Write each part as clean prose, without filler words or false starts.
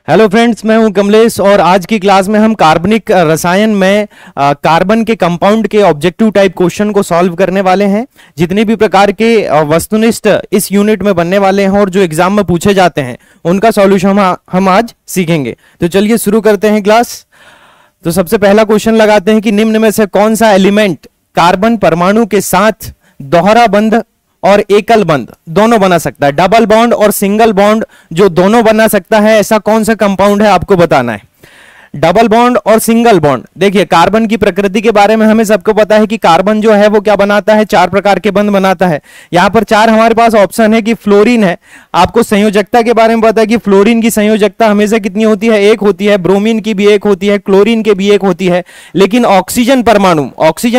Hello friends, मैं हूं कमलेश और आज की क्लास में हम कार्बनिक रसायन में कार्बन के कंपाउंड के ऑब्जेक्टिव टाइप क्वेश्चन को सॉल्व करने वाले हैं। जितने भी प्रकार के वस्तुनिष्ठ इस यूनिट में बनने वाले हैं और जो एग्जाम में पूछे जाते हैं उनका सॉल्यूशन हम आज सीखेंगे। तो चलिए शुरू करते हैं क्लास। तो सबसे पहला क्वेश्चन लगाते हैं कि निम्न में से कौन सा एलिमेंट कार्बन परमाणु के साथ दोहरा बंध और एकल बंध दोनों बना सकता है। डबल बॉन्ड और सिंगल बॉन्ड जो दोनों बना सकता है, ऐसा कौन सा कंपाउंड है आपको बताना है। डबल बॉन्ड और सिंगल बॉन्ड। देखिए, कार्बन की प्रकृति के बारे में हमें सबको पता है कि कार्बन जो है वो क्या बनाता है, चार प्रकार के बंध बनाता है। यहां पर चार हमारे पास ऑप्शन है कि फ्लोरीन है। आपको संयोजकता के बारे में पता है कि फ्लोरीन की संयोजकता हमेशा कितनी होती है, एक होती है। ब्रोमीन की भी एक होती है, क्लोरीन की भी एक होती है। लेकिन ऑक्सीजन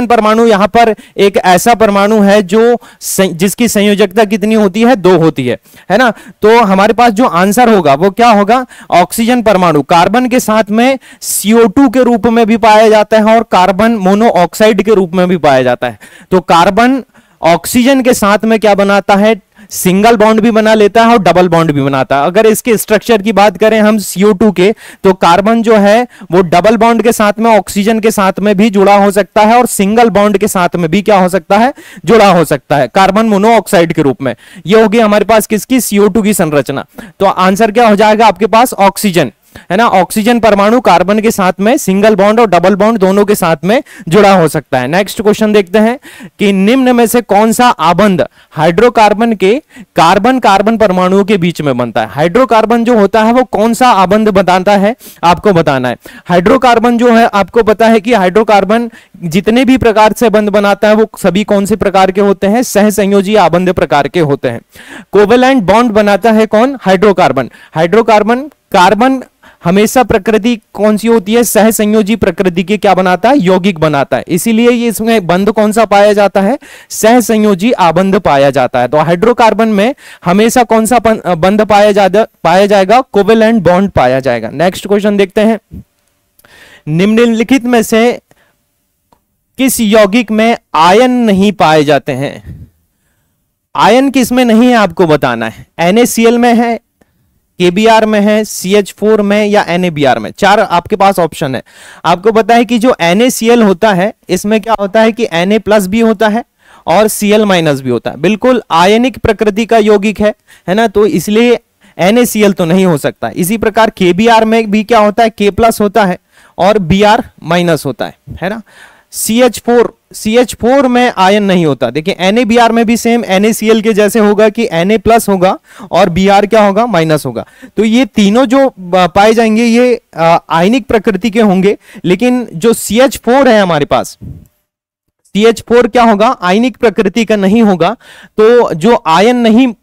परमाणु यहां पर एक ऐसा परमाणु है जो जिसकी संयोजकता कितनी होती है, दो होती है ना। तो हमारे पास जो आंसर होगा वो क्या होगा, ऑक्सीजन परमाणु। कार्बन के साथ में CO2 के रूप में भी पाया जाता है और कार्बन मोनोऑक्साइड के रूप में भी पाया जाता है। तो कार्बन ऑक्सीजन के साथ में क्या बनाता है, सिंगल बॉन्ड भी बना लेता है और डबल बॉन्ड भी बनाता है। अगर इसके स्ट्रक्चर की बात करें हम CO2 के, तो कार्बन जो है वो डबल बॉन्ड के साथ में ऑक्सीजन के साथ में भी जुड़ा हो सकता है और सिंगल बॉन्ड के साथ में भी क्या हो सकता है, जुड़ा हो सकता है, कार्बन मोनोऑक्साइड के रूप में। ये होगी हमारे पास किसकी, CO2 की संरचना। तो आंसर क्या हो जाएगा आपके पास, ऑक्सीजन, है ना। ऑक्सीजन परमाणु कार्बन के साथ में सिंगल बॉन्ड और डबल बॉन्ड दोनों के साथ में जुड़ा हो सकता है। नेक्स्ट क्वेश्चन देखते हैं कि निम्न में से कौन सा आबंध हाइड्रोकार्बन के कार्बन कार्बन परमाणुओं के बीच में बनता है। हाइड्रोकार्बन जो होता है वो कौन सा आबंध बताता है, आपको बताना है। हाइड्रोकार्बन जो है, आपको पता है कि हाइड्रोकार्बन जितने भी प्रकार से बंध बनाता है वो सभी कौन से प्रकार के होते हैं, सहसंयोजी आबंध प्रकार के होते हैं। कोवेलेंट बॉन्ड बनाता है कौन, हाइड्रोकार्बन। कार्बन हमेशा प्रकृति कौन सी होती है, सहसंयोजी प्रकृति के क्या बनाता है, यौगिक बनाता है। इसीलिए ये इसमें बंध कौन सा पाया जाता है, सहसंयोजी आबंध पाया जाता है। तो हाइड्रोकार्बन में हमेशा कौन सा बंध पाया जाएगा, कोवेलेंट बॉन्ड पाया जाएगा। नेक्स्ट क्वेश्चन देखते हैं, निम्नलिखित में से किस यौगिक में आयन नहीं पाए जाते हैं। आयन किसमें नहीं है आपको बताना है। NaCl में है, KBr में है, CH4 में या NaBr में। चार आपके पास ऑप्शन है। आपको पता है कि जो NaCl होता है इसमें क्या होता है कि Na+ भी होता है और Cl- भी होता है। बिल्कुल आयनिक प्रकृति का यौगिक है ना, तो इसलिए NaCl तो नहीं हो सकता। इसी प्रकार KBr में भी क्या होता है, K+ होता है और Br- होता है ना। CH4 में आयन नहीं होता। देखिए NaBr में भी सेम NaCl के जैसे होगा कि Na+ होगा और Br क्या होगा, माइनस होगा। तो ये तीनों जो पाए जाएंगे ये आयनिक प्रकृति के होंगे। लेकिन जो CH4 है हमारे पास, CH4 क्या होगा, आयनिक प्रकृति का नहीं होगा। तो जो आयन नहीं,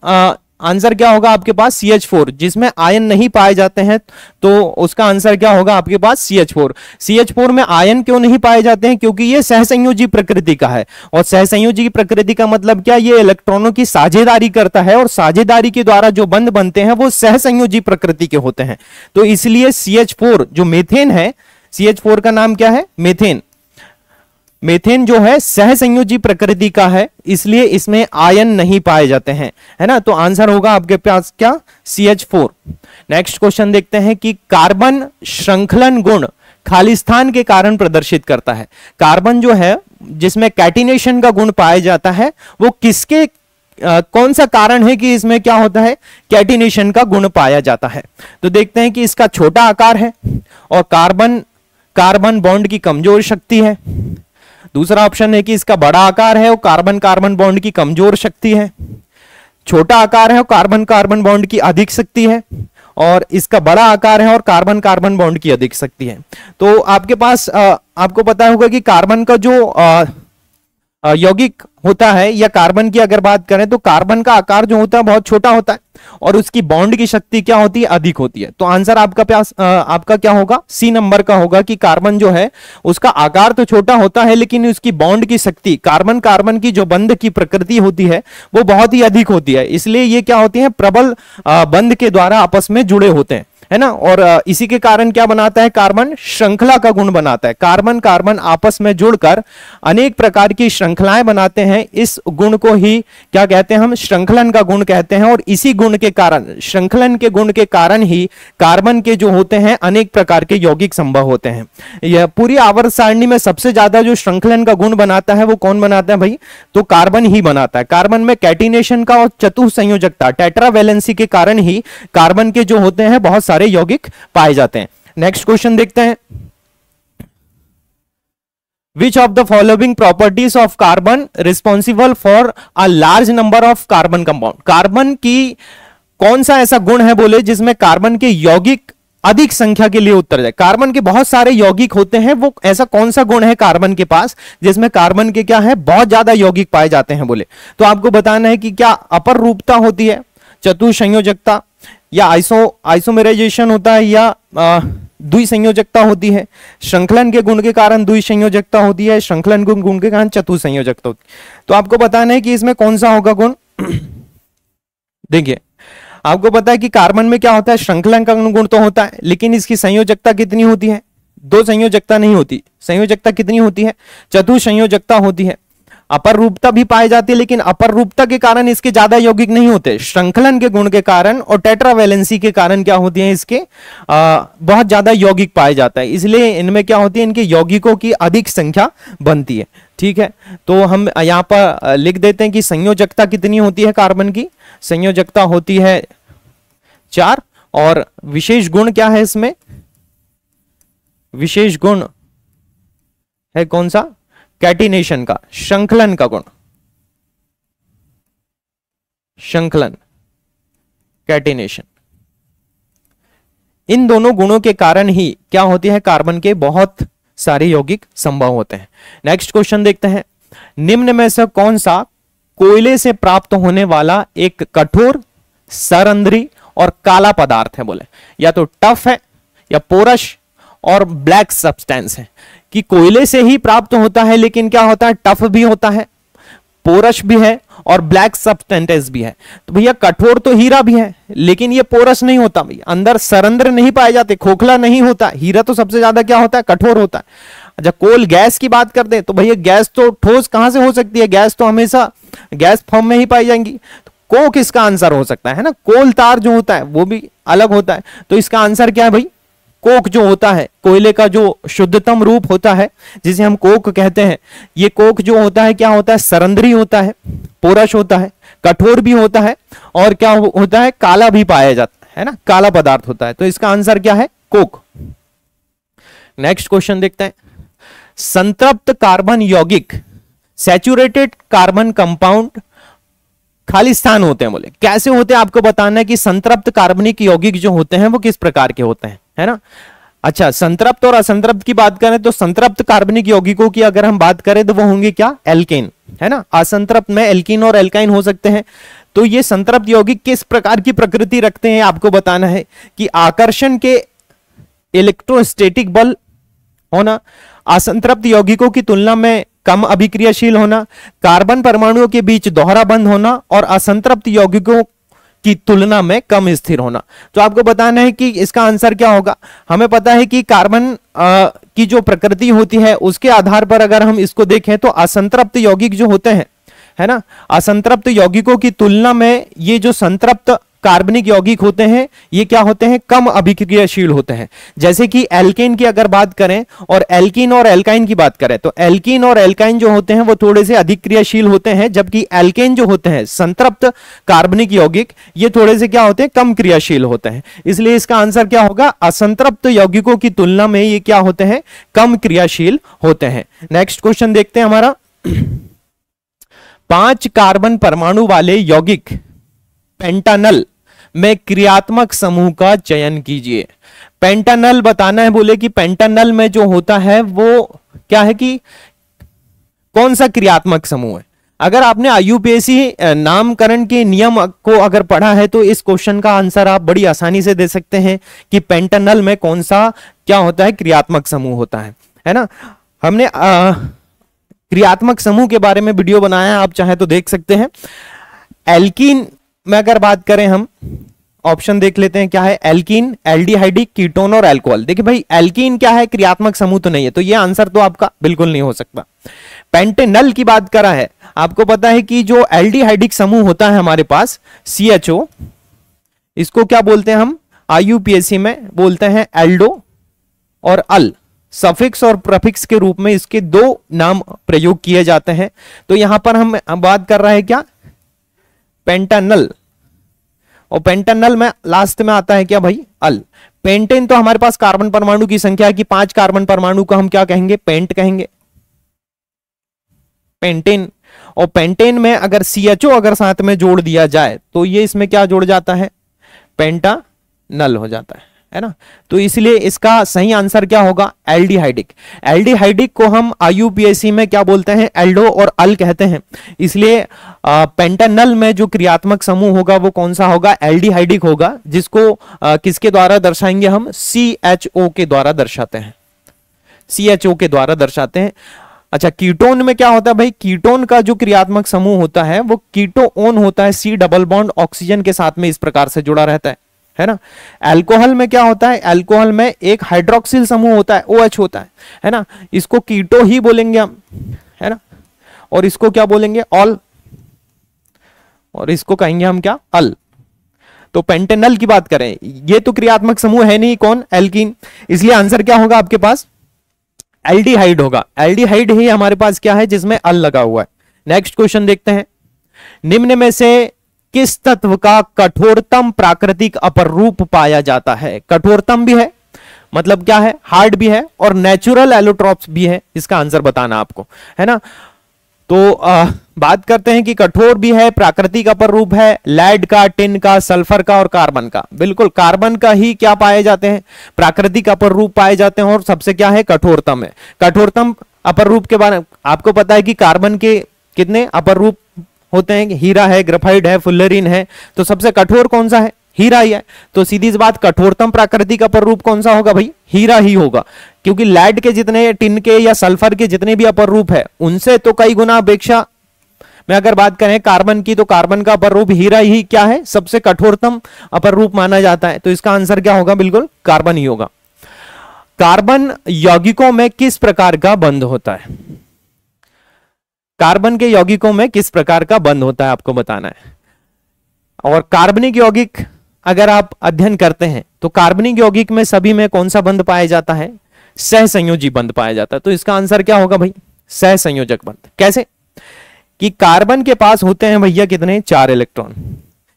आंसर क्या होगा आपके पास, CH4। जिसमें आयन नहीं पाए जाते हैं तो उसका आंसर क्या होगा आपके पास, CH4। CH4 में आयन क्यों नहीं पाए जाते हैं, क्योंकि ये सहसंयोजी प्रकृति का है। और सहसंयोजी प्रकृति का मतलब क्या, ये इलेक्ट्रॉनों की साझेदारी करता है और साझेदारी के द्वारा जो बंध बनते हैं वो सहसंयोजी प्रकृति के होते हैं। तो इसलिए CH4 जो मेथेन है, CH4 का नाम क्या है, मेथेन। मेथेन जो है सहसंयोजी प्रकृति का है, इसलिए इसमें आयन नहीं पाए जाते हैं, है ना। तो आंसर होगा आपके पास क्या, CH4। नेक्स्ट क्वेश्चन देखते हैं कि कार्बन श्रृंखलन गुण खालिस्तान के कारण प्रदर्शित करता है। कार्बन जो है जिसमें कैटिनेशन का गुण पाया जाता है वो किसके कौन सा कारण है कि इसमें क्या होता है, कैटिनेशन का गुण पाया जाता है। तो देखते हैं कि इसका छोटा आकार है और कार्बन बॉन्ड की कमजोर शक्ति है। दूसरा ऑप्शन है कि इसका बड़ा आकार है और कार्बन बॉन्ड की कमजोर शक्ति है। छोटा आकार है और कार्बन बॉन्ड की अधिक शक्ति है, और इसका बड़ा आकार है और कार्बन बॉन्ड की अधिक शक्ति है। तो आपके पास आपको पता होगा कि कार्बन का जो यौगिक होता है या कार्बन की अगर बात करें तो कार्बन का आकार जो होता है बहुत छोटा होता है और उसकी बॉन्ड की शक्ति क्या होती है, अधिक होती है। तो आंसर आपका क्या होगा, C नंबर का होगा कि कार्बन जो है उसका आकार तो छोटा होता है लेकिन उसकी बॉन्ड की शक्ति, कार्बन की जो बंध की प्रकृति होती है वो बहुत ही अधिक होती है। इसलिए ये क्या होती है, प्रबल बंध के द्वारा आपस में जुड़े होते हैं, है ना। और इसी के कारण क्या बनाता है, कार्बन श्रृंखला का गुण बनाता है। कार्बन कार्बन आपस में जुड़कर अनेक प्रकार की श्रृंखलाएं बनाते हैं। इस गुण को ही क्या कहते हैं, हम श्रृंखलन का गुण कहते हैं। और इसी गुण के कारण, श्रृंखलन के गुण के कारण ही कार्बन के जो होते हैं अनेक प्रकार के यौगिक संभव होते हैं। यह पूरी आवर्त सारणी में सबसे ज्यादा जो श्रृंखलन का गुण बनाता है वो कौन बनाता है भाई, तो कार्बन ही बनाता है। कार्बन में कैटिनेशन का और चतुसंयोजकता, टेट्रावैलेंसी के कारण ही कार्बन के जो होते हैं बहुत सारे यौगिक पाए जाते हैं। नेक्स्ट क्वेश्चन देखते हैं, Which of the following properties of carbon responsible for a large number of carbon compound? Carbon की कौन सा ऐसा गुण है बोले जिसमें कार्बन के यौगिक अधिक संख्या के लिए उत्तर जाए। कार्बन के बहुत सारे यौगिक होते हैं, वो ऐसा कौन सा गुण है कार्बन के पास जिसमें कार्बन के क्या है, बहुत ज्यादा यौगिक पाए जाते हैं बोले। तो आपको बताना है कि क्या अपर रूपता होती है, चतुसंयोजकता, या आइसोमेराइजेशन होता है, या द्विसंयोजकता होती है। श्रृंखलन के गुण के कारण द्विसंयोजकता होती है, श्रृंखलन के गुण के कारण चतुसंयोजकता होती है। तो आपको बताना है कि इसमें कौन सा होगा गुण। देखिए आपको पता है कि कार्बन में क्या होता है, श्रृंखलन का गुण तो होता है, लेकिन इसकी संयोजकता कितनी होती है, दो संयोजकता नहीं होती। संयोजकता कितनी होती है, चतुसंयोजकता होती है। अपर रूपता भी पाई जाती है, लेकिन अपर रूपता के कारण इसके ज्यादा यौगिक नहीं होते। श्रृंखलन के गुण के कारण और टेट्रावैलेंसी के कारण क्या होती है, इसके बहुत ज्यादा यौगिक पाए जाता है। इसलिए इनमें क्या होती है, इनके यौगिकों की अधिक संख्या बनती है। ठीक है, तो हम यहां पर लिख देते हैं कि संयोजकता कितनी होती है कार्बन की, संयोजकता होती है 4। और विशेष गुण क्या है इसमें, विशेष गुण है कौन सा, कैटिनेशन का, श्रृंखलन का गुण, श्रृंखलन, कैटिनेशन। इन दोनों गुणों के कारण ही क्या होती है, कार्बन के बहुत सारे यौगिक संभव होते हैं। नेक्स्ट क्वेश्चन देखते हैं, निम्न में से कौन सा कोयले से प्राप्त होने वाला एक कठोर, सरंध्री और काला पदार्थ है बोले। या तो टफ है, या पोरस और ब्लैक सब्सटेंस है। कि कोयले से ही प्राप्त होता है, लेकिन क्या होता है, टफ भी होता है, पोरस भी है और ब्लैक सब्सटेंस भी है। तो भैया कठोर तो हीरा भी है, लेकिन ये पोरस नहीं होता भैया, अंदर सरंध्र नहीं पाए जाते, खोखला नहीं होता। हीरा तो सबसे ज्यादा क्या होता है, कठोर होता है। जब कोल गैस की बात करते हैं तो भैया गैस तो ठोस कहां से हो सकती है, गैस तो हमेशा गैस फॉर्म में ही पाई जाएंगी। तो कोक इसका आंसर हो सकता है ना। कोल तार जो होता है वो भी अलग होता है, तो इसका आंसर क्या है भाई, कोक जो होता है, कोयले का जो शुद्धतम रूप होता है जिसे हम कोक कहते हैं, ये कोक जो होता है क्या होता है, सरंध्री होता है, पोरस होता है, कठोर भी होता है और क्या होता है, काला भी पाया जाता है ना, काला पदार्थ होता है। तो इसका आंसर क्या है, कोक। नेक्स्ट क्वेश्चन देखते हैं, संतृप्त कार्बन यौगिक, सैचुरेटेड कार्बन कंपाउंड खाली स्थान होते हैं बोले। कैसे होते हैं आपको बताना है कि संतृप्त कार्बनिक यौगिक जो होते हैं वो किस प्रकार के होते हैं, है ना। अच्छा, संतृप्त और असंतृप्त की बात करें तो संतृप्त कार्बनिक यौगिकों की अगर हम बात करें तो वो होंगे क्या, एल्केन, है ना। असंतृप्त में एल्कीन और एल्काइन हो सकते हैं। तो ये संतृप्त यौगिक किस प्रकार की प्रकृति रखते हैं आपको बताना है कि आकर्षण के इलेक्ट्रोस्टैटिक बल होना, असंतृप्त यौगिकों की तुलना में कम अभिक्रियाशील होना, कार्बन परमाणुओं के बीच दोहरा बंध होना और असंतृप्त यौगिकों की तुलना में कम स्थिर होना। तो आपको बताना है कि इसका आंसर क्या होगा। हमें पता है कि कार्बन की जो प्रकृति होती है उसके आधार पर अगर हम इसको देखें तो असंतृप्त यौगिक जो होते हैं, है ना, असंतृप्त यौगिकों की तुलना में ये जो संतृप्त कार्बनिक यौगिक होते हैं ये क्या होते हैं, कम अभिक्रियाशील होते हैं। जैसे कि एल्केन की अगर बात करें और एल्कीन और एल्काइन की बात करें तो एल्कीन और एल्काइन जो होते हैं वो थोड़े से अधिक क्रियाशील होते हैं, जबकि एल्केन जो होते हैं संतृप्त कार्बनिक यौगिक ये थोड़े से क्या होते हैं, कम क्रियाशील होते हैं। इसलिए इसका आंसर क्या होगा, असंतृप्त यौगिकों की तुलना में ये क्या होते हैं, कम क्रियाशील होते हैं। नेक्स्ट क्वेश्चन देखते हैं हमारा, 5 कार्बन परमाणु वाले यौगिक पेंटानल में क्रियात्मक समूह का चयन कीजिए। पेंटानल बताना है बोले कि पेंटानल में जो होता है वो क्या है कि कौन सा क्रियात्मक समूह है। अगर आपने आईयूपीएसी नामकरण के नियम को अगर पढ़ा है तो इस क्वेश्चन का आंसर आप बड़ी आसानी से दे सकते हैं कि पेंटानल में कौन सा क्या होता है, क्रियात्मक समूह होता है ना। हमने क्रियात्मक समूह के बारे में वीडियो बनाया है, आप चाहे तो देख सकते हैं। एल्कीन में अगर बात करें हम, ऑप्शन देख लेते हैं क्या है, एल्कीन, एल्डिहाइडिक, कीटोन और अल्कोहल। देखिए भाई एल्कीन क्या है, क्रियात्मक समूह तो नहीं है, तो ये आंसर तो आपका बिल्कुल नहीं हो सकता। पेंटेनल की बात करा है, आपको पता है कि जो एल्डिहाइडिक समूह होता है हमारे पास CHO, इसको क्या बोलते हैं हम IUPAC में बोलते हैं एल्डो और अल। सफिक्स और प्रफिक्स के रूप में इसके दो नाम प्रयोग किए जाते हैं। तो यहां पर हम बात कर रहे हैं क्या, पेंटानल, और पेंटानल में लास्ट में आता है क्या भाई, अल। पेंटेन तो हमारे पास कार्बन परमाणु की संख्या है कि 5 कार्बन परमाणु को हम क्या कहेंगे, पेंट कहेंगे, पेंटेन। और पेंटेन में अगर CHO अगर साथ में जोड़ दिया जाए तो ये इसमें क्या जोड़ जाता है, पेंटानल हो जाता है ना। तो इसलिए इसका सही आंसर क्या होगा, एल्डिहाइडिक। एल्डिहाइडिक को हम IUPAC में क्या बोलते हैं, एल्डो और अल कहते हैं। इसलिए पेंटानल में जो क्रियात्मक समूह होगा वो कौन सा होगा, एल्डिहाइडिक होगा, जिसको किसके द्वारा दर्शाएंगे हम, CHO के द्वारा दर्शाते हैं, CHO के द्वारा दर्शाते हैं। अच्छा, कीटोन में क्या होता है भाई, कीटोन का जो क्रियात्मक समूह होता है वो कीटोन होता है, C डबल बॉन्ड ऑक्सीजन के साथ में इस प्रकार से जुड़ा रहता है ना। अल्कोहल में क्या होता है, अल्कोहल में एक हाइड्रोक्सिल समूह होता है, OH होता है ना, इसको कीटो ही बोलेंगे हम, है ना। और इसको क्या बोलेंगे, ऑल, और इसको कहेंगे हम क्या, अल। तो पेंटेनल की बात करें, ये तो क्रियात्मक समूह है नहीं, कौन, एल्कीन, इसलिए आंसर क्या होगा आपके पास, एल्डिहाइड होगा। एल्डिहाइड ही हमारे पास क्या है जिसमें अल लगा हुआ है। नेक्स्ट क्वेश्चन देखते हैं, निम्न में से किस तत्व का कठोरतम प्राकृतिक अपरूप पाया जाता है। कठोरतम भी है, मतलब क्या है, हार्ड भी है, और नेचुरल एलोट्रॉप्स भी है, इसका आंसर बताना आपको, है ना। तो बात करते हैं कि कठोर भी है, प्राकृतिक अपरूप है, लेड का, टिन का, सल्फर का और कार्बन का। बिल्कुल कार्बन का ही क्या पाए जाते हैं, प्राकृतिक अपरूप पाए जाते हैं, और सबसे क्या है, कठोरतम है। कठोरतम अपरूप के बारे में आपको पता है कि कार्बन के कितने अपरूप होते हैं, हीरा है, ग्रेफाइट है, फुल्लरीन है, तो सबसे कठोर कौन सा है, हीरा ही है। तो सीधी सी बात, कठोरतम प्राकृतिक अपरूप कौन सा होगा भाई, हीरा ही होगा, क्योंकि लेड के जितने, टिन के या सल्फर के जितने भी अपरूप है उनसे तो कई गुना अपेक्षा में अगर बात करें कार्बन की, तो कार्बन का अपरूप हीरा ही क्या है, सबसे कठोरतम अपरूप माना जाता है। तो इसका आंसर क्या होगा, बिल्कुल कार्बन ही होगा। कार्बन यौगिकों में किस प्रकार का बंध होता है, कार्बन के यौगिकों में किस प्रकार का बंध होता है आपको बताना है। और कार्बनिक यौगिक अगर आप अध्ययन करते हैं तो कार्बनिक यौगिक में सभी में कौन सा बंध पाया जाता है, सहसंयोजी बंध पाया जाता है। तो इसका आंसर क्या होगा भाई, सहसंयोजक बंध। कैसे कि कार्बन के पास होते हैं भैया कितने, 4 इलेक्ट्रॉन।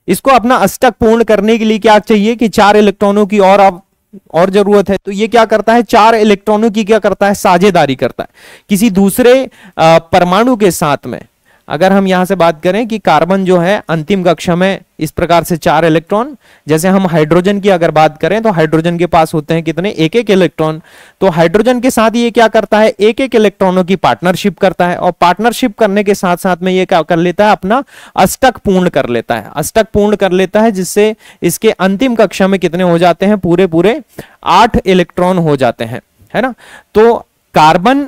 इसको अपना अष्टक पूर्ण करने के लिए क्या चाहिए कि 4 इलेक्ट्रॉनों की और जरूरत है। तो ये क्या करता है, 4 इलेक्ट्रॉनों की क्या करता है, साझेदारी करता है किसी दूसरे परमाणु के साथ में। अगर हम यहां से बात करें कि कार्बन जो है अंतिम कक्षा में इस प्रकार से 4 इलेक्ट्रॉन, जैसे हम हाइड्रोजन की अगर बात करें तो हाइड्रोजन के पास होते हैं कितने, एक इलेक्ट्रॉन। तो हाइड्रोजन के साथ ये क्या करता है, एक इलेक्ट्रॉनों की पार्टनरशिप करता है, और पार्टनरशिप करने के साथ साथ में ये क्या कर लेता है, अपना अष्टक पूर्ण कर लेता है, अष्टक पूर्ण कर लेता है, जिससे इसके अंतिम कक्षा में कितने हो जाते हैं, पूरे 8 इलेक्ट्रॉन हो जाते हैं, है ना। तो कार्बन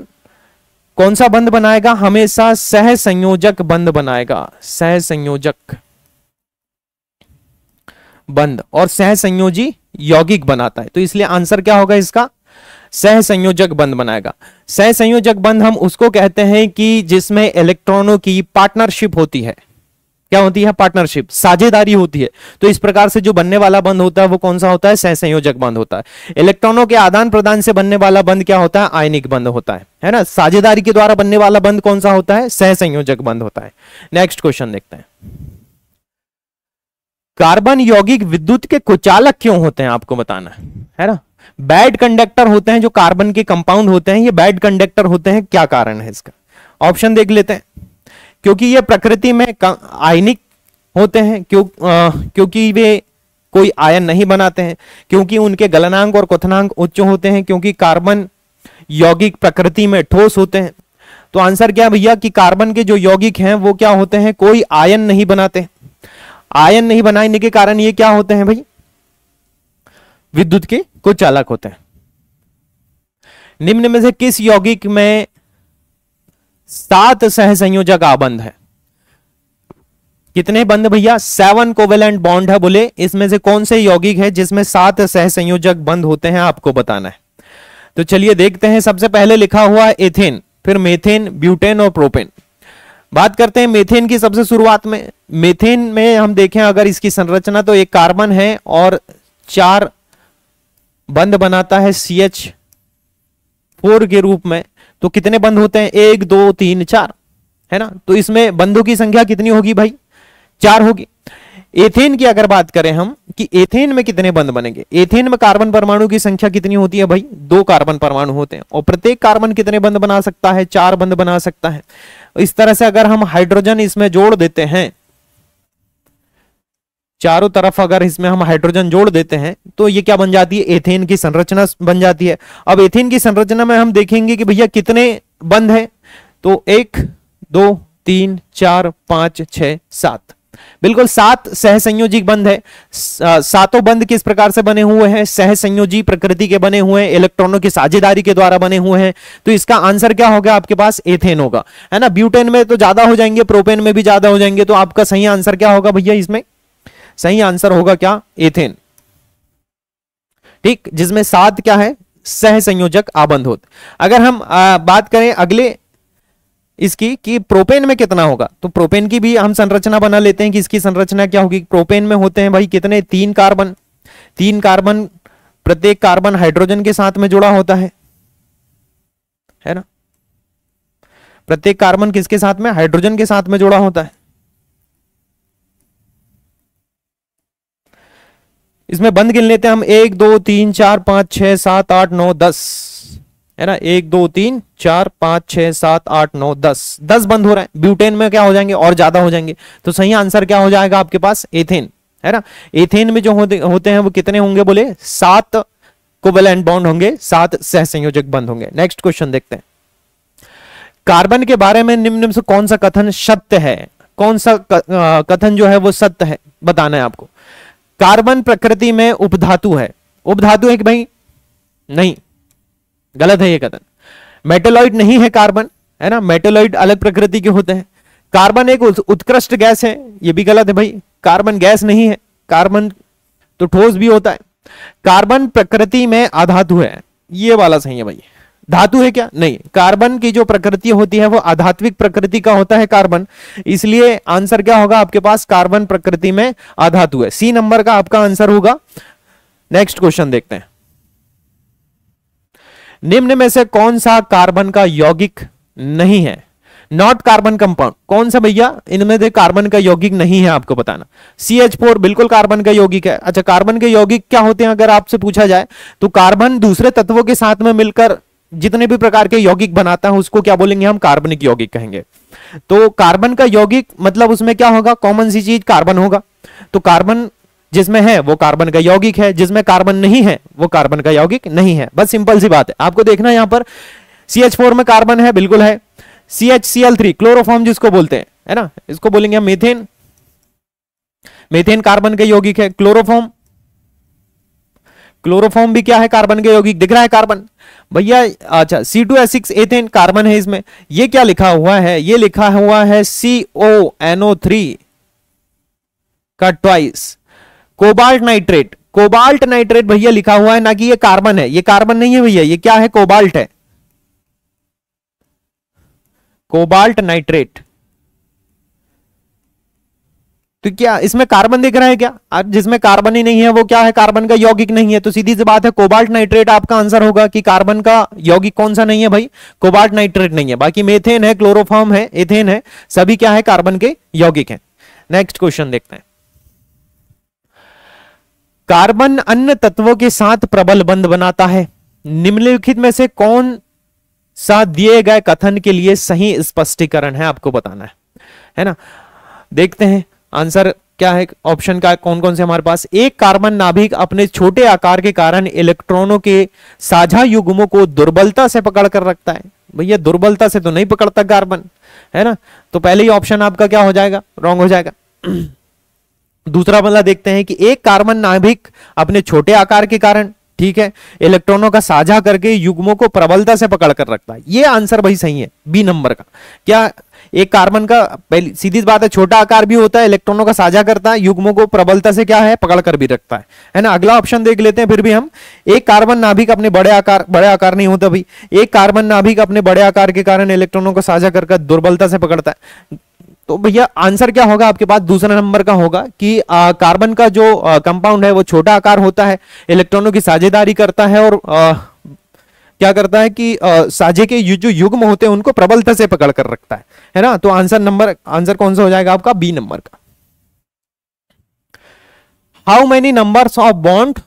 कौन सा बंध बनाएगा, हमेशा सहसंयोजक बंध बनाएगा, सहसंयोजक बंध, और सहसंयोजी यौगिक बनाता है। तो इसलिए आंसर क्या होगा इसका, सहसंयोजक बंध बनाएगा। सहसंयोजक बंध हम उसको कहते हैं कि जिसमें इलेक्ट्रॉनों की पार्टनरशिप होती है। क्या होती है, पार्टनरशिप, साझेदारी होती है। तो इस प्रकार से जो बनने वाला बंध होता है वो कौन सा होता है, सहसंयोजक बंध होता है। इलेक्ट्रॉनों के आदान प्रदान से बनने वाला बंध क्या होता है, आयनिक बंध होता है ना। साझेदारी के द्वारा बनने वाला बंध कौन सा होता है, सहसंयोजक बंध होता है। नेक्स्ट क्वेश्चन देखते हैं, कार्बन यौगिक विद्युत के कुचालक क्यों होते हैं आपको बताना है ना। बैड कंडक्टर होते हैं जो कार्बन के कंपाउंड होते हैं, ये बैड कंडक्टर होते हैं, क्या कारण है इसका, ऑप्शन देख लेते हैं। क्योंकि ये प्रकृति में आयनिक होते हैं, क्योंकि वे कोई आयन नहीं बनाते हैं, क्योंकि उनके गलनांक और क्वथनांक उच्च होते हैं, क्योंकि कार्बन यौगिक प्रकृति में ठोस होते हैं। तो आंसर क्या भैया कि कार्बन के जो यौगिक हैं वो क्या होते हैं, कोई आयन नहीं बनाते। आयन नहीं बनाने के कारण ये क्या होते हैं भाई, विद्युत के कुचालक होते हैं। निम्न में से किस यौगिक में 7 सहसंयोजक आबंध है, कितने बंध भैया? 7 कोवेलेंट बॉन्ड है। बोले इसमें से कौन से यौगिक है जिसमें 7 सहसंयोजक बंध होते हैं, आपको बताना है। तो चलिए देखते हैं। सबसे पहले लिखा हुआ है एथेन, फिर मेथेन, ब्यूटेन और प्रोपेन। बात करते हैं मेथेन की सबसे शुरुआत में। मेथेन में हम देखें अगर इसकी संरचना, तो एक कार्बन है और 4 बंध बनाता है CH4 के रूप में। तो कितने बंध होते हैं? 1 2 3 4, है ना। तो इसमें बंधों की संख्या कितनी होगी भाई? 4 होगी। एथेन की अगर बात करें हम कि एथेन में कितने बंध बनेंगे, एथेन में कार्बन परमाणु की संख्या कितनी होती है भाई? 2 कार्बन परमाणु होते हैं। और प्रत्येक कार्बन कितने बंध बना सकता है? 4 बंध बना सकता है। इस तरह से अगर हम हाइड्रोजन इसमें जोड़ देते हैं, चारों तरफ अगर इसमें हम हाइड्रोजन जोड़ देते हैं, तो ये क्या बन जाती है? एथेन की संरचना बन जाती है। अब एथेन की संरचना में हम देखेंगे कि भैया कितने बंध है। तो 1 2 3 4 5 6 7, बिल्कुल 7 सहसंयोजी बंध है। सातों बंध किस प्रकार से बने हुए हैं? सहसंयोजी प्रकृति के बने हुए हैं, इलेक्ट्रॉनों की साझेदारी के द्वारा बने हुए हैं। तो इसका आंसर क्या होगा आपके पास? एथेन होगा, है ना। ब्यूटेन में तो ज्यादा हो जाएंगे, प्रोपेन में भी ज्यादा हो जाएंगे। तो आपका सही आंसर क्या होगा भैया? इसमें सही आंसर होगा क्या? एथेन। ठीक, जिसमें 7 क्या है? सहसंयोजक आबंध होते। अगर हम बात करें अगले इसकी कि प्रोपेन में कितना होगा, तो प्रोपेन की भी हम संरचना बना लेते हैं कि इसकी संरचना क्या होगी। प्रोपेन में होते हैं भाई कितने? 3 कार्बन। 3 कार्बन, प्रत्येक कार्बन हाइड्रोजन के साथ में जुड़ा होता है ना। प्रत्येक कार्बन किसके साथ में? हाइड्रोजन के साथ में जुड़ा होता है। इसमें बंध गिन लेते हैं हम। 1 2 3 4 5 6 7 8 9 10, है ना। 1 2 3 4 5 6 7 8 9 10 बंद हो रहा है। ब्यूटेन में क्या हो जाएंगे? और ज्यादा हो जाएंगे। तो सही आंसर क्या हो जाएगा आपके पास? एथेन, है ना। एथेन में जो होते हैं वो कितने होंगे? बोले 7 कोवेलेंट बॉन्ड होंगे, 7 सहसंयोजक बंध होंगे। नेक्स्ट क्वेश्चन देखते हैं। कार्बन के बारे में निम्न से कौन सा कथन सत्य है? कौन सा कथन जो है वो सत्य है, बताना है आपको। कार्बन प्रकृति में उपधातु है। उपधातु है कि भाई? नहीं, गलत है ये कथन। मेटेलॉइड नहीं है कार्बन, है ना। मेटेलॉइड अलग प्रकृति के होते हैं। कार्बन एक उत्कृष्ट गैस है, ये भी गलत है भाई। कार्बन गैस नहीं है, कार्बन तो ठोस भी होता है। कार्बन प्रकृति में अधातु है, ये वाला सही है भाई। धातु है क्या? नहीं। कार्बन की जो प्रकृति होती है वो आधात्विक प्रकृति का होता है कार्बन, इसलिए आंसर क्या होगा आपके पास? कार्बन प्रकृति में अधातु है। सी नंबर का आपका आंसर होगा। नेक्स्ट क्वेश्चन देखते हैं। निम्न में से कौन सा कार्बन का यौगिक नहीं है? Not carbon compound. कौन सा भैया इनमें से कार्बन का यौगिक नहीं है, आपको बताना। CH4 बिल्कुल कार्बन का यौगिक है। अच्छा, कार्बन के यौगिक क्या होते हैं अगर आपसे पूछा जाए, तो कार्बन दूसरे तत्वों के साथ में मिलकर जितने भी प्रकार के यौगिक बनाता है उसको क्या बोलेंगे हम? कार्बनिक यौगिक कहेंगे। तो कार्बन का यौगिक मतलब उसमें क्या होगा? कॉमन सी चीज कार्बन होगा। तो कार्बन जिसमें है वो कार्बन का यौगिक है, जिसमें कार्बन नहीं है वो कार्बन का यौगिक नहीं है। बस सिंपल सी बात है। आपको देखना यहां पर CH4 में कार्बन है, बिल्कुल है। CHCl3 क्लोरोफॉर्म जिसको बोलते हैं, है ना, इसको बोलेंगे हम मीथेन। मीथेन कार्बन के यौगिक है। क्लोरोफॉर्म, क्लोरोफॉर्म भी क्या है? कार्बन के यौगिक। दिख रहा है कार्बन भैया? अच्छा, C2H6 एथेन कार्बन है इसमें। ये क्या लिखा हुआ है? ये लिखा हुआ है CONO3 का twice. Cobalt nitrate, cobalt nitrate भैया लिखा हुआ है, ना कि ये कार्बन है। ये कार्बन नहीं है भैया, ये क्या है? कोबाल्ट है, कोबाल्ट नाइट्रेट। तो क्या इसमें कार्बन दिख रहा है क्या? जिसमें कार्बन ही नहीं है वो क्या है? कार्बन का यौगिक नहीं है। तो सीधी सी बात है, कोबाल्ट नाइट्रेट आपका आंसर होगा कि कार्बन का यौगिक कौन सा नहीं है भाई? कोबाल्ट नाइट्रेट नहीं है। बाकी मेथेन है, क्लोरोफॉर्म है, एथेन है, सभी क्या है? कार्बन के यौगिक हैं। नेक्स्ट क्वेश्चन देखते हैं। कार्बन अन्य तत्वों के साथ प्रबल बंध बनाता है। निम्नलिखित में से कौन सा दिए गए कथन के लिए सही स्पष्टीकरण है, आपको बताना है ना। देखते हैं आंसर क्या है। ऑप्शन का कौन कौन से हमारे पास? एक कार्बन नाभिक अपने छोटे आकार के कारण इलेक्ट्रॉनों के साझा युग्मों को दुर्बलता से पकड़ कर रखता है। भैया दुर्बलता से तो नहीं पकड़ता कार्बन, है ना। तो पहले ही ऑप्शन आपका क्या हो जाएगा? रॉन्ग हो जाएगा। दूसरा वाला देखते हैं कि एक कार्बन नाभिक अपने छोटे आकार के कारण, ठीक है, इलेक्ट्रॉनों का साझा करके युग्मों को प्रबलता से पकड़ कर रखता है। ये आंसर भाई सही है बी नंबर का। क्या एक कार्बन का, पहली सीधी बात है, छोटा आकार भी होता है, इलेक्ट्रॉनों का साझा करता है, युग्मों को प्रबलता से क्या है, पकड़ कर भी रखता है ना। अगला ऑप्शन देख लेते हैं फिर भी हम। एक कार्बन नाभिक अपने बड़े आकार नहीं होता भाई, एक कार्बन नाभिक अपने बड़े आकार के कारण इलेक्ट्रॉनों को साझा कर दुर्बलता से पकड़ता है। तो भैया आंसर क्या होगा आपके पास, दूसरा नंबर का होगा कि कार्बन का जो कंपाउंड है वो छोटा आकार होता है, इलेक्ट्रॉनों की साझेदारी करता है और क्या करता है कि साझे के जो युग्म होते हैं उनको प्रबलता से पकड़ कर रखता है ना। तो आंसर कौन सा हो जाएगा आपका, बी नंबर का। How many numbers of bond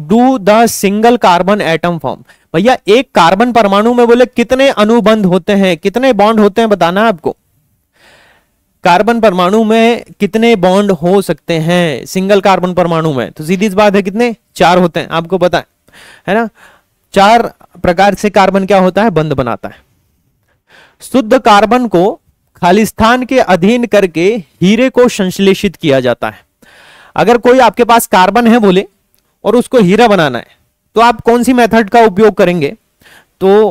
do the single carbon atom form. भैया एक कार्बन परमाणु में बोले कितने अनुबंध होते हैं, कितने बॉन्ड होते हैं, बताना है आपको। कार्बन परमाणु में कितने बॉन्ड हो सकते हैं सिंगल कार्बन परमाणु में, तो सीधी सी बात है कितने, 4 होते हैं, आपको पता है ना। 4 प्रकार से कार्बन क्या होता है, बंध बनाता है। शुद्ध कार्बन को खालिस्तान के अधीन करके हीरे को संश्लेषित किया जाता है। अगर कोई आपके पास कार्बन है बोले और उसको हीरा बनाना है तो आप कौन सी मेथड का उपयोग करेंगे, तो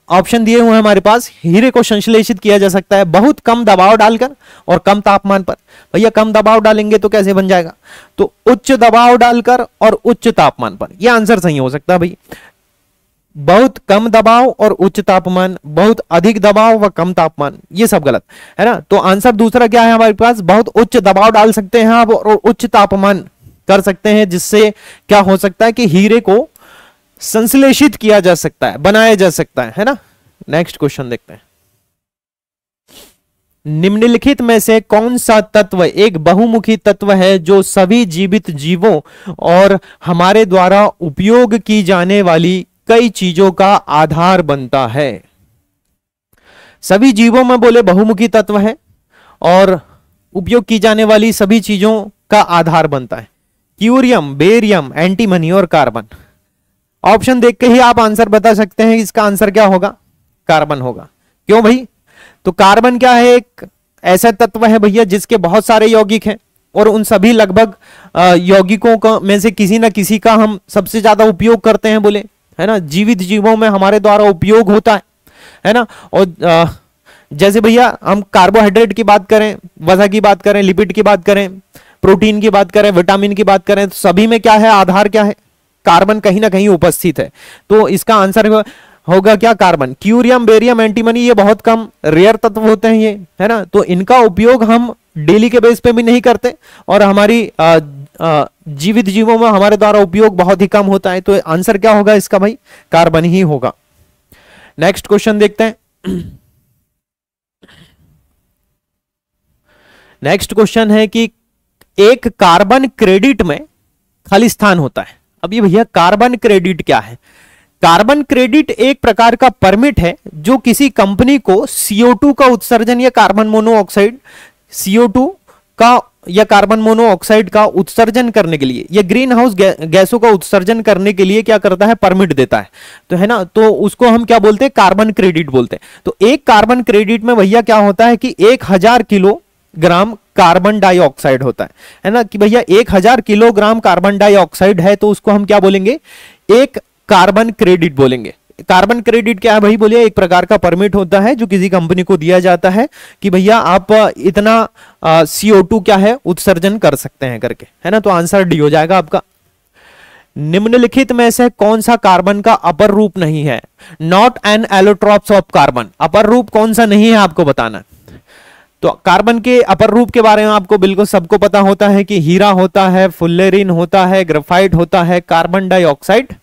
ऑप्शन दिए हुए हैं हमारे पास। हीरे को संश्लेषित किया जा सकता है बहुत कम दबाव डालकर और कम तापमान पर। भैया कम दबाव डालेंगे तो कैसे बन जाएगा, तो उच्च दबाव डालकर और उच्च तापमान पर। यह आंसर सही हो सकता है भाई। बहुत कम दबाव और उच्च तापमान, बहुत अधिक दबाव व कम तापमान, ये सब गलत है ना। तो आंसर दूसरा क्या है हमारे पास, बहुत उच्च दबाव डाल सकते हैं आप और उच्च तापमान कर सकते हैं, जिससे क्या हो सकता है कि हीरे को संश्लेषित किया जा सकता है, बनाया जा सकता है ना। नेक्स्ट क्वेश्चन देखते हैं। निम्नलिखित में से कौन सा तत्व एक बहुमुखी तत्व है जो सभी जीवित जीवों और हमारे द्वारा उपयोग की जाने वाली कई चीजों का आधार बनता है। सभी जीवों में बोले बहुमुखी तत्व है और उपयोग की जाने वाली सभी चीजों का आधार बनता है। क्यूरियम, बेरियम, एंटीमनी और कार्बन। ऑप्शन देख के ही आप आंसर बता सकते हैं, इसका आंसर क्या होगा, कार्बन होगा। क्यों भाई, तो कार्बन क्या है, एक ऐसा तत्व है भैया जिसके बहुत सारे यौगिक हैं और उन सभी लगभग यौगिकों का में से किसी ना किसी का हम सबसे ज्यादा उपयोग करते हैं बोले, है ना। जीवित जीवों में हमारे द्वारा उपयोग होता है ना। और जैसे भैया हम कार्बोहाइड्रेट की बात करें, वसा की बात करें, लिपिड की बात करें, प्रोटीन की बात करें, विटामिन की बात करें, तो सभी में क्या है, आधार क्या है, कार्बन कहीं ना कहीं उपस्थित है। तो इसका आंसर होगा क्या, कार्बन। क्यूरियम, बेरियम, एंटीमनी ये बहुत कम रेयर तत्व होते हैं ये, है ना। तो इनका उपयोग हम डेली के बेस पे भी नहीं करते और हमारी जीवित जीवों में हमारे द्वारा उपयोग बहुत ही कम होता है। तो आंसर क्या होगा इसका भाई, कार्बन ही होगा। नेक्स्ट क्वेश्चन देखते हैं। नेक्स्ट क्वेश्चन है कि एक कार्बन क्रेडिट में खालिस्तान होता है। अब ये भैया कार्बन क्रेडिट क्या है, कार्बन क्रेडिट एक प्रकार का परमिट है जो किसी कंपनी को CO2 का उत्सर्जन या कार्बन मोनोऑक्साइड CO2 का या कार्बन मोनोऑक्साइड का उत्सर्जन करने के लिए या ग्रीन हाउस गैसों का उत्सर्जन करने के लिए क्या करता है, परमिट देता है, तो है ना। तो उसको हम क्या बोलते हैं, कार्बन क्रेडिट बोलते हैं। तो एक कार्बन क्रेडिट में भैया क्या होता है कि 1000 किलोग्राम कार्बन डाइऑक्साइड होता है ना। कि भैया 1000 किलोग्राम कार्बन डाइऑक्साइड है तो उसको हम क्या बोलेंगे, एक कार्बन क्रेडिट बोलेंगे। कार्बन क्रेडिट क्या है भाई, बोलिए एक प्रकार का परमिट होता है जो किसी कंपनी को दिया जाता है कि भैया आप इतना CO2 क्या है उत्सर्जन कर सकते हैं करके, है ना। तो आंसर डी हो जाएगा आपका। निम्नलिखित में से कौन सा कार्बन का अपर रूप नहीं है, not an allotropes of carbon. अपर रूप कौन सा नहीं है आपको बताना है। तो कार्बन के अपर रूप के बारे में आपको बिल्कुल सबको पता होता है कि हीरा होता है, फुल्लेरिन होता है, ग्रेफाइट होता है, कार्बन डाइऑक्साइड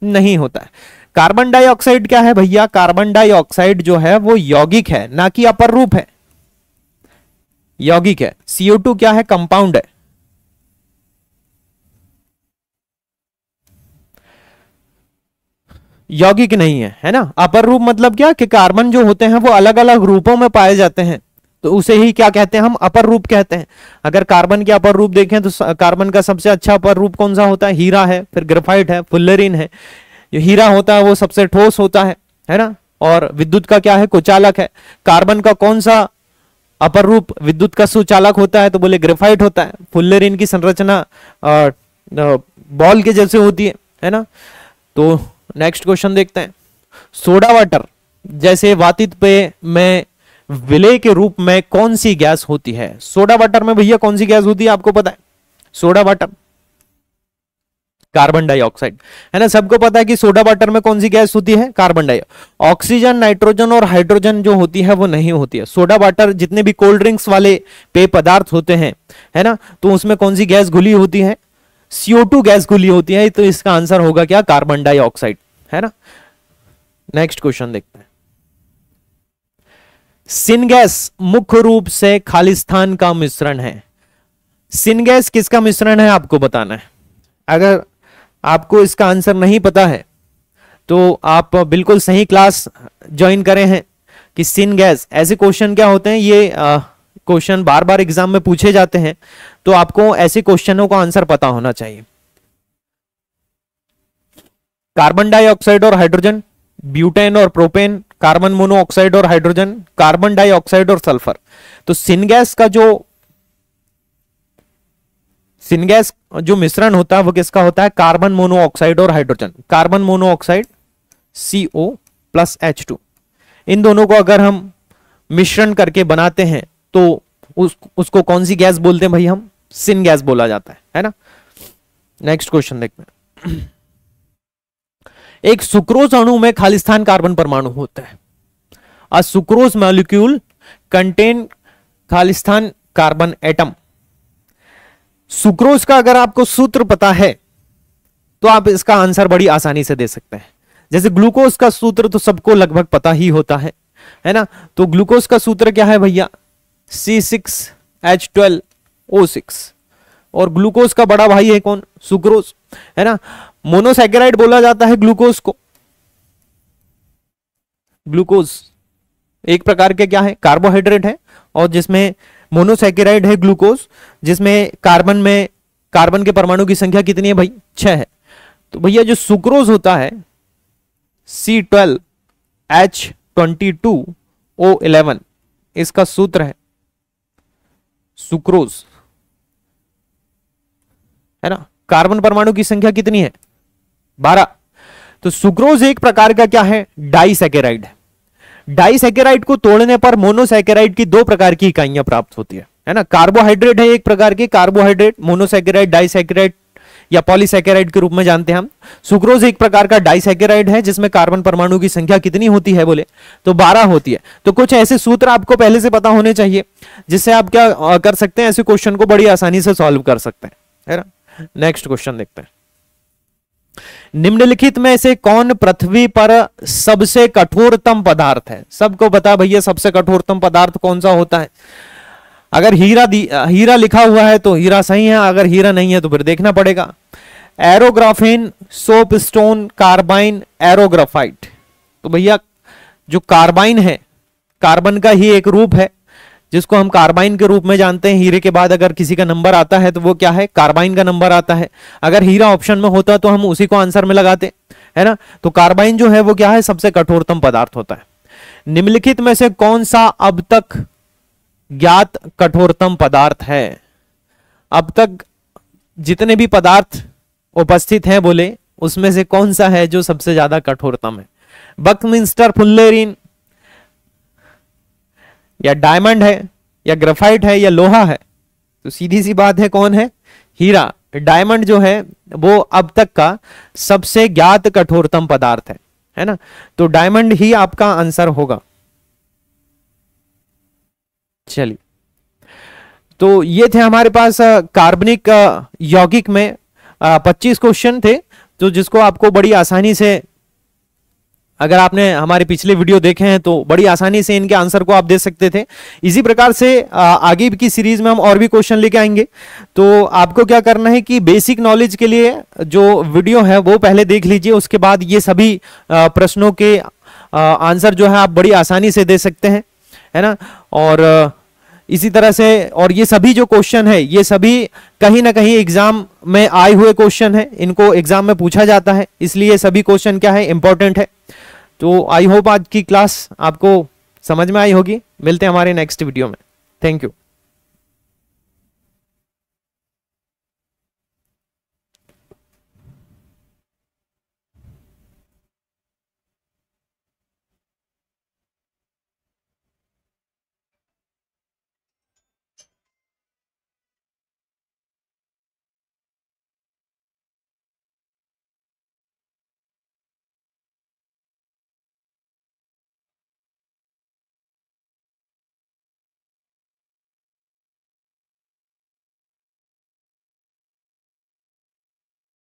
नहीं होता है। कार्बन डाइऑक्साइड क्या है भैया, कार्बन डाइऑक्साइड जो है वो यौगिक है ना कि अपर रूप है, यौगिक है। CO2 क्या है, कंपाउंड है। यौगिक नहीं है, है ना। अपर रूप मतलब क्या कि कार्बन जो होते हैं वो अलग अलग रूपों में पाए जाते हैं, तो उसे ही क्या कहते हैं, हम अपर रूप कहते हैं। अगर कार्बन के अपर रूप देखें तो कार्बन का सबसे अच्छा अपर रूप कौन सा होता है, हीरा है, फिर ग्रेफाइट है, फुल्लेरिन है। जो हीरा होता है वो सबसे ठोस होता है ना। और विद्युत का क्या है, कुचालक है। कार्बन का कौन सा अपर रूप विद्युत का सुचालक होता है, तो बोले ग्रेफाइट होता है। फुल्लेरिन की संरचना बॉल के जैसे होती है ना। तो नेक्स्ट क्वेश्चन देखते हैं। सोडा वाटर जैसे वातित पेय में विलेय के रूप में कौन सी गैस होती है? सोडा वाटर में भैया कौन सी गैस होती है आपको पता है? सोडा वाटर कार्बन डाइऑक्साइड, है ना। सबको पता है कि सोडा वाटर में कौन सी गैस होती है? Carbon dioxide. ऑक्सीजन, नाइट्रोजन और हाइड्रोजन जो होती है वो नहीं होती है। सोडा वाटर जितने भी कोल्ड ड्रिंक्स वाले पेय पदार्थ होते हैं, है ना, तो उसमें कौन सी गैस घुली होती है? CO2 गैस घुली होती है। तो इसका आंसर होगा क्या? कार्बन डाइऑक्साइड, है ना। नेक्स्ट क्वेश्चन देखते हैं। सिनगैस मुख्य रूप से खालिस्तान का मिश्रण है। सिनगैस किसका मिश्रण है आपको बताना है। अगर आपको इसका आंसर नहीं पता है तो आप बिल्कुल सही क्लास ज्वाइन करें हैं कि सिनगैस, ऐसे क्वेश्चन क्या होते हैं, ये क्वेश्चन बार बार एग्जाम में पूछे जाते हैं, तो आपको ऐसे क्वेश्चनों का आंसर पता होना चाहिए। कार्बन डाइऑक्साइड और हाइड्रोजन, ब्यूटेन और प्रोपेन, कार्बन मोनोऑक्साइड और हाइड्रोजन, कार्बन डाइऑक्साइड और सल्फर। तो सिनगैस का जो मिश्रण होता है वो किसका होता है? कार्बन मोनोऑक्साइड और हाइड्रोजन। कार्बन मोनोऑक्साइड CO+H2, इन दोनों को अगर हम मिश्रण करके बनाते हैं तो उसको कौन सी गैस बोलते हैं भाई? हम सिन गैस बोला जाता है ना। नेक्स्ट क्वेश्चन देखते हैं। एक सुक्रोज अणु में खालिस्तान कार्बन परमाणु होता है। अ सुक्रोज मॉलिक्यूल कंटेन खालिस्तान कार्बन एटम। सुक्रोज का अगर आपको सूत्र पता है तो आप इसका आंसर बड़ी आसानी से दे सकते हैं। जैसे ग्लूकोज का सूत्र तो सबको लगभग पता ही होता है ना। तो ग्लूकोज का सूत्र क्या है भैया? C6H12O6। और ग्लूकोज का बड़ा भाई है कौन? सुक्रोज, है ना। मोनोसैकेराइड बोला जाता है ग्लूकोज को। ग्लूकोज एक प्रकार के क्या है? कार्बोहाइड्रेट है, और जिसमें मोनोसैकेराइड है ग्लूकोज, जिसमें कार्बन के परमाणु की संख्या कितनी है भाई? 6 है। तो भैया जो सुक्रोज होता है C12H22O11, इसका सूत्र है सुक्रोज, है ना। कार्बन परमाणु की संख्या कितनी है? 12। तो सुक्रोज एक प्रकार का क्या है? डाइसैकेराइड है। डाइसैकेराइड को तोड़ने पर मोनोसैकेराइड की 2 प्रकार की इकाइयां प्राप्त होती है ना। कार्बोहाइड्रेट है एक प्रकार के, कार्बोहाइड्रेट, मोनोसैकेराइड, डाइसैकेराइड या पॉलीसैकेराइड के रूप में जानते हैं हम। सुक्रोज एक प्रकार का डाइसैकेराइड है जिसमें कार्बन परमाणु की संख्या कितनी होती है बोले तो 12 होती है। तो कुछ ऐसे सूत्र आपको पहले से पता होने चाहिए जिससे आप क्या कर सकते हैं, ऐसे क्वेश्चन को बड़ी आसानी से सॉल्व कर सकते हैं, है ना। नेक्स्ट क्वेश्चन देखते हैं। निम्नलिखित में से कौन पृथ्वी पर सबसे कठोरतम पदार्थ है? सबको पता भैया सबसे कठोरतम पदार्थ कौन सा होता है। अगर हीरा लिखा हुआ है तो हीरा सही है, अगर हीरा नहीं है तो फिर देखना पड़ेगा। एरोग्राफेन, सोपस्टोन, कार्बाइन, एरोग्राफाइट। तो भैया जो कार्बाइन है, कार्बन का ही एक रूप है जिसको हम कार्बाइन के रूप में जानते हैं। हीरे के बाद अगर किसी का नंबर आता है तो वो क्या है? कार्बाइन का नंबर आता है। अगर हीरा ऑप्शन में होता तो हम उसी को आंसर में लगाते, है ना। तो कार्बाइन जो है वो क्या है? सबसे कठोरतम पदार्थ होता है। निम्नलिखित में से कौन सा अब तक ज्ञात कठोरतम पदार्थ है? अब तक जितने भी पदार्थ उपस्थित हैं बोले उसमें से कौन सा है जो सबसे ज्यादा कठोरतम है? बकमिंस्टर फुल्लेरीन, या डायमंड है, या ग्रेफाइट है, या लोहा है? तो सीधी सी बात है कौन है? हीरा। डायमंड जो है वो अब तक का सबसे ज्ञात कठोरतम पदार्थ है ना। तो डायमंड ही आपका आंसर होगा। चलिए, तो ये थे हमारे पास कार्बनिक यौगिक में 25 क्वेश्चन थे, तो जिसको आपको बड़ी आसानी से, अगर आपने हमारे पिछले वीडियो देखे हैं तो बड़ी आसानी से इनके आंसर को आप दे सकते थे। इसी प्रकार से आगे की सीरीज में हम और भी क्वेश्चन लेके आएंगे। तो आपको क्या करना है कि बेसिक नॉलेज के लिए जो वीडियो है वो पहले देख लीजिए, उसके बाद ये सभी प्रश्नों के आंसर जो है आप बड़ी आसानी से दे सकते हैं, है ना। और इसी तरह से, और ये सभी जो क्वेश्चन है ये सभी कहीं ना कहीं एग्जाम में आए हुए क्वेश्चन है, इनको एग्जाम में पूछा जाता है, इसलिए सभी क्वेश्चन क्या है? इंपॉर्टेंट है। तो आई होप आज की क्लास आपको समझ में आई होगी। मिलते हैं हमारे नेक्स्ट वीडियो में। Thank you.